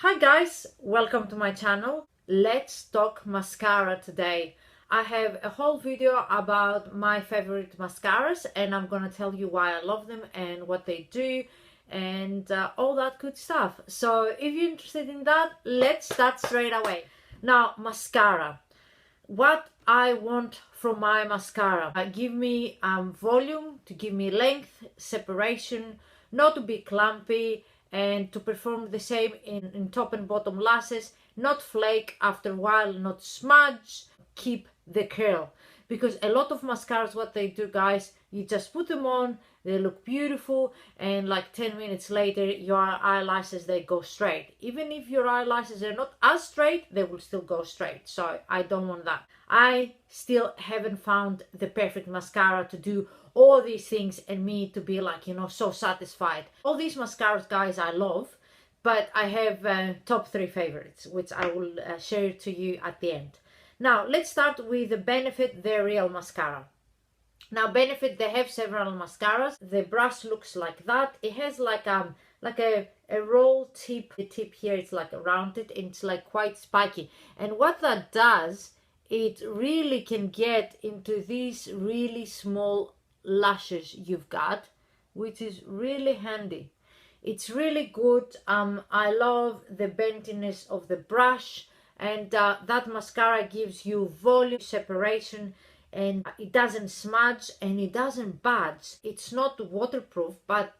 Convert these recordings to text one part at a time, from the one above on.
Hi guys, welcome to my channel. Let's talk mascara today. I have a whole video about my favorite mascaras and I'm gonna tell you why I love them and what they do and all that good stuff. So if you're interested in that, let's start straight away. Now, mascara. What I want from my mascara. Give me volume, to give me length, separation, not to be clumpy, and to perform the same in top and bottom lashes, not flake after a while, not smudge, keep the curl. Because a lot of mascaras, what they do, guys, you just put them on, they look beautiful, and like 10 minutes later your eyelashes, they go straight. Even if your eyelashes are not as straight, they will still go straight. So I don't want that. I still haven't found the perfect mascara to do all these things and me to be like, so satisfied. All these mascaras, guys, I love, but I have top 3 favorites, which I will share to you at the end. Now, let's start with the Benefit, the Real Mascara. Now, Benefit, they have several mascaras. The brush looks like that. It has like a roll tip. The tip here is like rounded and it's like quite spiky. And what that does, it really can get into these really small lashes you've got, which is really handy. It's really good. I love the bentiness of the brush, and that mascara gives you volume, separation, and it doesn't smudge and it doesn't budge. It's not waterproof, but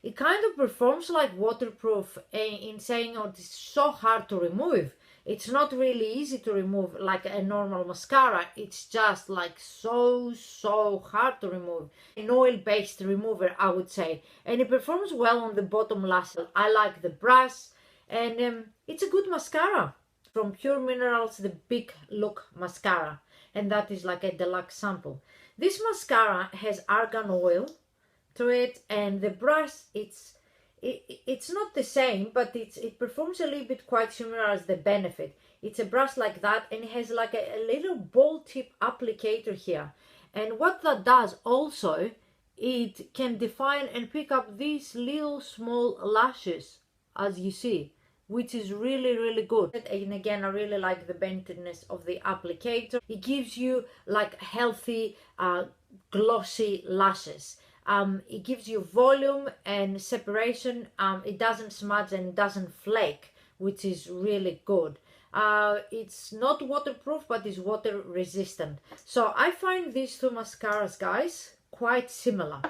it kind of performs like waterproof in saying, oh, it's so hard to remove. It's not really easy to remove like a normal mascara. It's just like so hard to remove. An oil-based remover, I would say. And it performs well on the bottom lash. I like the brush, and it's a good mascara. From Pur Minerals, the Big Look mascara. And that is like a deluxe sample. This mascara has argan oil to it, and the brush, it's not the same, but it performs a little bit quite similar as the Benefit. It's a brush like that, and it has like a little ball tip applicator here. And what that does also, it can define and pick up these little small lashes, as you see, which is really good. And again, I really like the bentiness of the applicator. It gives you like healthy, glossy lashes. It gives you volume and separation. It doesn't smudge and it doesn't flake, which is really good. It's not waterproof, but it's water resistant. So I find these two mascaras, guys, quite similar.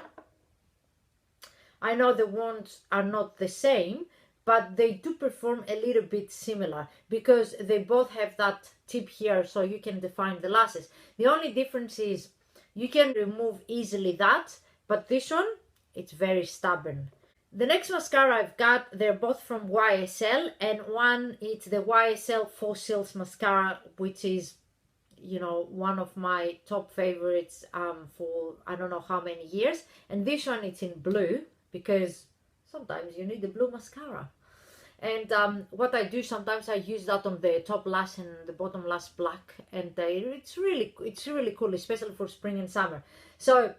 I know the ones are not the same, but they do perform a little bit similar because they both have that tip here, so you can define the lashes. The only difference is you can remove easily that, but this one, it's very stubborn. The next mascara I've got, they're both from YSL, and one it's the YSL Faux Cils mascara, which is, one of my top favorites for I don't know how many years. And this one, it's in blue because sometimes you need the blue mascara. And what I do, sometimes I use that on the top lash and the bottom lash black, and it's really cool, especially for spring and summer. So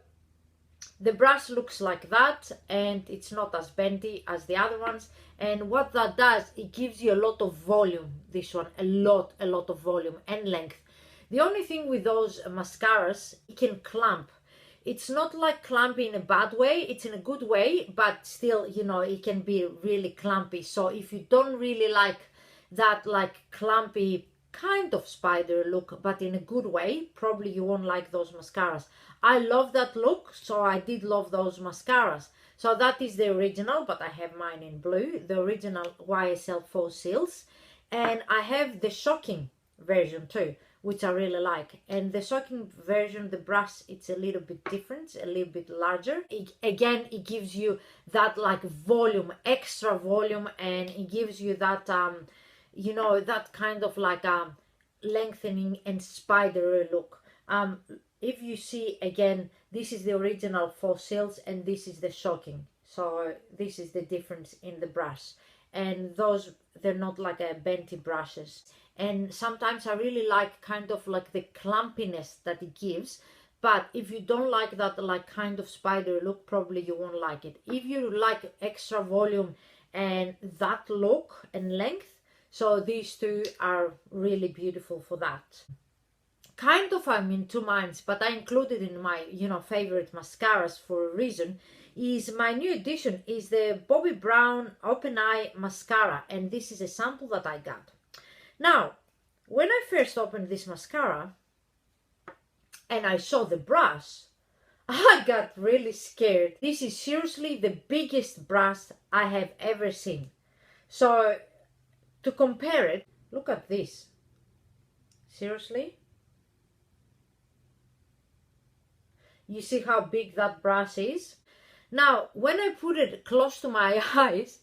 the brush looks like that, and it's not as bendy as the other ones. And what that does, it gives you a lot of volume. This one, a lot of volume and length. The only thing with those mascaras, it can clump. It's not like clumpy in a bad way, it's in a good way, but still, it can be really clumpy. So if you don't really like that like clumpy kind of spider look, but in a good way, probably you won't like those mascaras. I love that look, so I did love those mascaras. So that is the original, but I have mine in blue, the original YSL Faux Cils. And I have the Shoking version too, which I really like. And the Shoking version, the brush, it's a little bit different, a little bit larger. Again, it gives you that like volume, extra volume, and it gives you that that kind of like lengthening and spider look. If you see, again, this is the original Faux Cils and this is the Shoking. So this is the difference in the brush. And those, they're not like a bendy brushes. And sometimes I really like kind of like the clumpiness that it gives. But if you don't like that like kind of spider look, probably you won't like it. If you like extra volume and that look and length. So these two are really beautiful for that. Kind of I'm in two minds, but I included in my, favorite mascaras for a reason. Is my new addition is the Bobbi Brown Open Eye Mascara, and this is a sample that I got. Now, when I first opened this mascara and I saw the brush, I got really scared. This is seriously the biggest brush I have ever seen. So to compare it, look at this. Seriously? You see how big that brush is? Now, when I put it close to my eyes,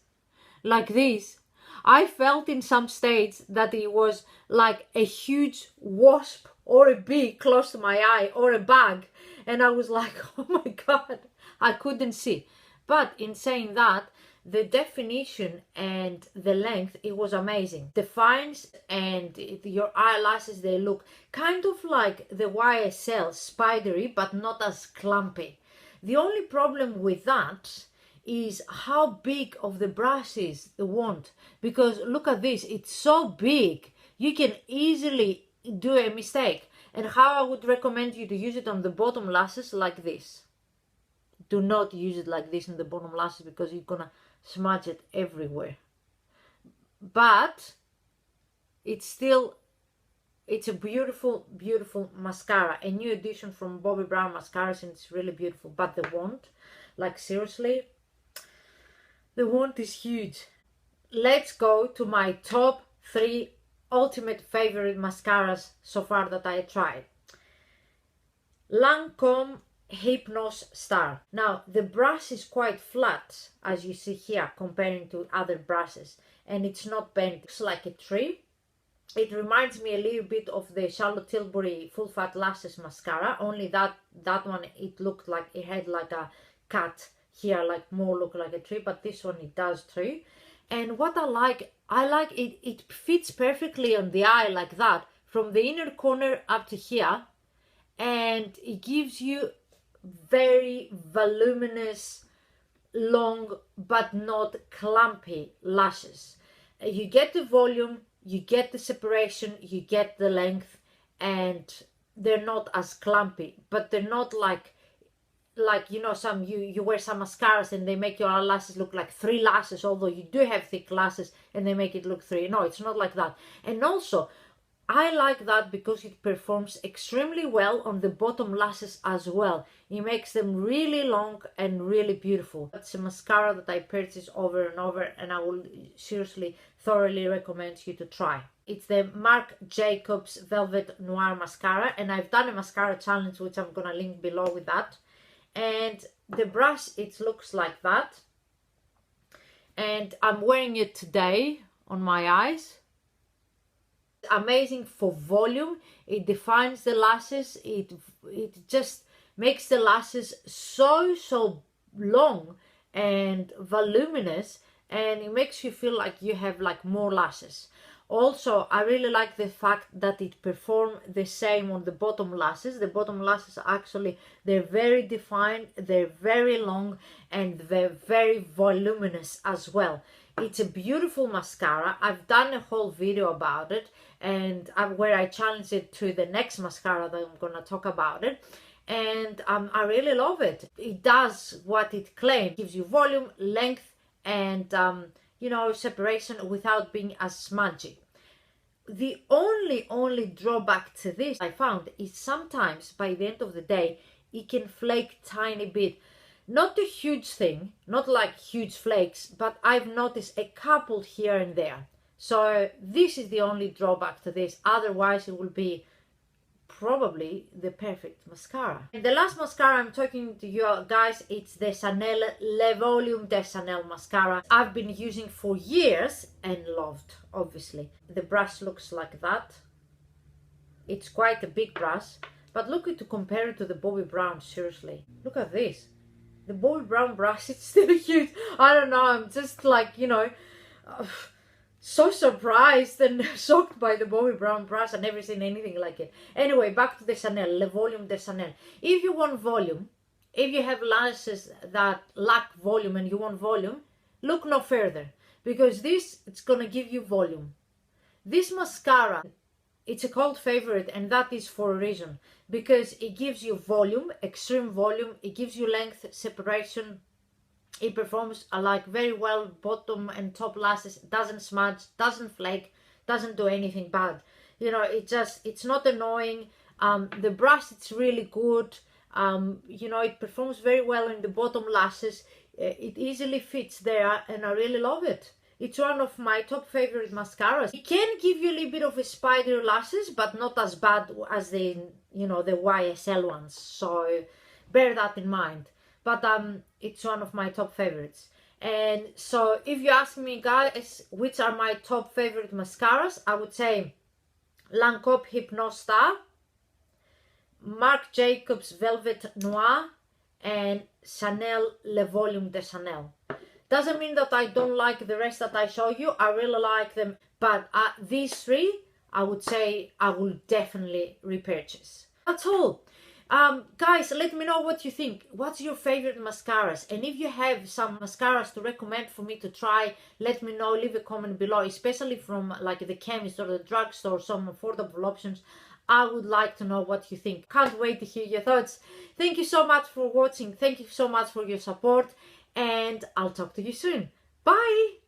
like this, I felt in some states that it was like a huge wasp or a bee close to my eye, or a bug. And I was like, oh my God, I couldn't see. But in saying that, the definition and the length, it was amazing. Defines, and your eyelashes, they look kind of like the YSL, spidery, but not as clumpy. The only problem with that is how big of the brush is, the wand. Because look at this, it's so big, you can easily do a mistake. And how I would recommend you to use it on the bottom lashes, like this. Do not use it like this in the bottom lashes, because you're gonna smudge it everywhere. But it's a beautiful, beautiful mascara. A new addition from Bobbi Brown Mascaras, and it's really beautiful. But the wand, like seriously, the wand is huge. Let's go to my top 3 ultimate favorite mascaras so far that I tried. Lancôme Hypnose Star. Now the brush is quite flat, as you see here, comparing to other brushes, and it's not bent. It's like a tree. It reminds me a little bit of the Charlotte Tilbury Full Fat Lashes mascara, only that one, it looked like it had like a cut here, like more look like a tree, but this one, it does tree. And what I like it fits perfectly on the eye, like that, from the inner corner up to here, and it gives you very voluminous, long but not clumpy lashes. You get the volume, you get the separation, you get the length, and they're not as clumpy, but they're not like some you wear some mascaras and they make your eyelashes look like 3 lashes, although you do have thick lashes and they make it look 3. No, it's not like that. And also I like that because it performs extremely well on the bottom lashes as well. It makes them really long and really beautiful. It's a mascara that I purchase over and over, and I will seriously thoroughly recommend you to try. It's the MarcJacobs Velvet Noir Mascara, and I've done a mascara challenge which I'm gonna link below with that. And the brush, it looks like that, and I'm wearing it today on my eyes. Amazing for volume. It defines the lashes. It just makes the lashes so long and voluminous, and it makes you feel like you have like more lashes. Also, I really like the fact that it performs the same on the bottom lashes. The bottom lashes, actually, they're very defined, they're very long, and they're very voluminous as well. It's a beautiful mascara. I've done a whole video about it, and where I challenged it to the next mascara that I'm gonna talk about it. And I really love it. It does what it claims. It gives you volume, length, and separation without being as smudgy. The only drawback to this I found is sometimes by the end of the day it can flake tiny bit. Not a huge thing, not like huge flakes, but I've noticed a couple here and there. So this is the only drawback to this. Otherwise it will be probably the perfect mascara. And the last mascara I'm talking to you guys, it's the Chanel Le Volume de Chanel mascara. I've been using for years and loved, obviously. The brush looks like that. It's quite a big brush, but look to compare it to the Bobbi Brown, seriously. Look at this. The Bobbi Brown brush, it's still huge. I don't know, I'm just like, so surprised and shocked by the Bobbi Brown brush. I've never seen anything like it. Anyway, back to the Chanel, Le Volume de Chanel. If you want volume, if you have lashes that lack volume and you want volume, look no further. because this, it's gonna give you volume. This mascara, it's a cult favorite, and that is for a reason, because it gives you volume, extreme volume, it gives you length, separation, it performs like very well bottom and top lashes, doesn't smudge, doesn't flake, doesn't do anything bad. You know, it's not annoying. The brush, it's really good. You know, it performs very well in the bottom lashes. It easily fits there, and I really love it. It's one of my top favorite mascaras. It can give you a little bit of a spidery lashes, but not as bad as the, you know, the YSL ones. So bear that in mind. But it's one of my top favorites. And so if you ask me, guys, which are my top favorite mascaras, I would say Lancôme Hypnose, MarcJacobs Velvet Noir, and Chanel Le Volume de Chanel. Doesn't mean that I don't like the rest that I show you. I really like them. But these three, I would say I will definitely repurchase. That's all. Guys, let me know what you think. What's your favorite mascaras? And if you have some mascaras to recommend for me to try, let me know. Leave a comment below, especially from like the chemist or the drugstore, some affordable options. I would like to know what you think. Can't wait to hear your thoughts. Thank you so much for watching. Thank you so much for your support. And I'll talk to you soon. Bye!